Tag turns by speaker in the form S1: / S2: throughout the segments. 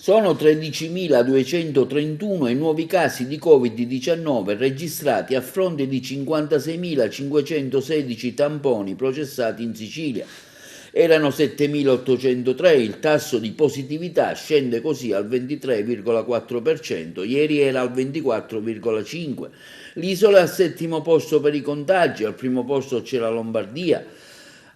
S1: Sono 13.231 i nuovi casi di Covid-19 registrati a fronte di 56.516 tamponi processati in Sicilia. Erano 7.803, il tasso di positività scende così al 23,4%, ieri era al 24,5%. L'isola è al settimo posto per i contagi, al primo posto c'è la Lombardia,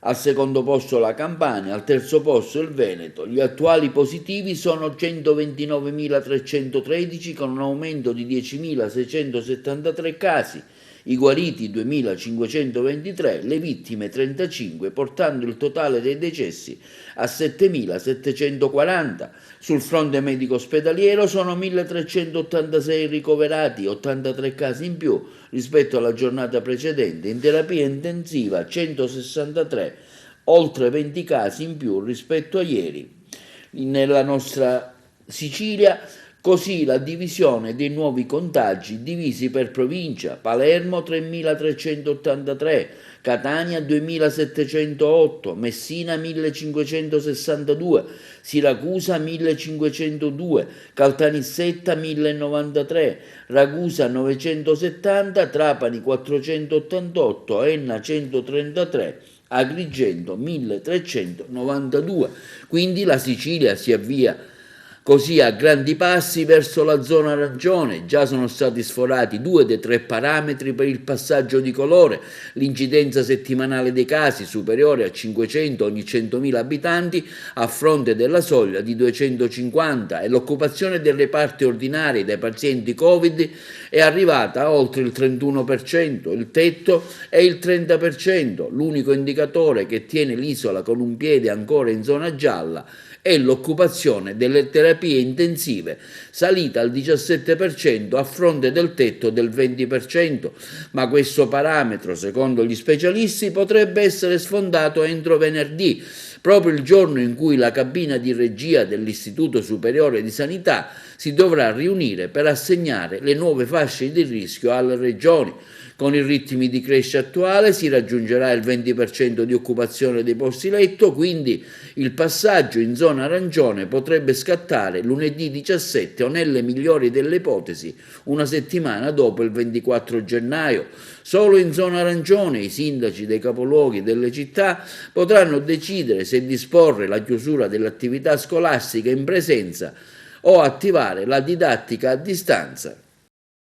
S1: al secondo posto la Campania, al terzo posto il Veneto. Gli attuali positivi sono 129.313 con un aumento di 10.673 casi, i guariti 2.523, le vittime 35, portando il totale dei decessi a 7.740. Sul fronte medico ospedaliero sono 1.386 ricoverati, 83 casi in più rispetto alla giornata precedente. In terapia intensiva 163, oltre 20 casi in più rispetto a ieri. Nella nostra Sicilia così la divisione dei nuovi contagi divisi per provincia: Palermo 3.383, Catania 2.708, Messina 1.562, Siracusa 1.502, Caltanissetta 1.093, Ragusa 970, Trapani 488, Enna 133, Agrigento 1.392. Quindi la Sicilia si avvia così a grandi passi verso la zona arancione. Già sono stati sforati 2 dei 3 parametri per il passaggio di colore, l'incidenza settimanale dei casi superiore a 500 ogni 100.000 abitanti a fronte della soglia di 250 e l'occupazione dei reparti ordinari dai pazienti Covid è arrivata a oltre il 31%, il tetto è il 30%, l'unico indicatore che tiene l'isola con un piede ancora in zona gialla è l'occupazione delle terapie intensive, salita al 17% a fronte del tetto del 20%, ma questo parametro, secondo gli specialisti, potrebbe essere sfondato entro venerdì, proprio il giorno in cui la cabina di regia dell'Istituto Superiore di Sanità si dovrà riunire per assegnare le nuove fasce di rischio alle regioni. Con i ritmi di crescita attuale si raggiungerà il 20% di occupazione dei posti letto, quindi il passaggio in zona arancione potrebbe scattare lunedì 17 o, nelle migliori delle ipotesi, una settimana dopo il 24 gennaio. Solo in zona arancione i sindaci dei capoluoghi delle città potranno decidere se disporre la chiusura dell'attività scolastica in presenza o attivare la didattica a distanza.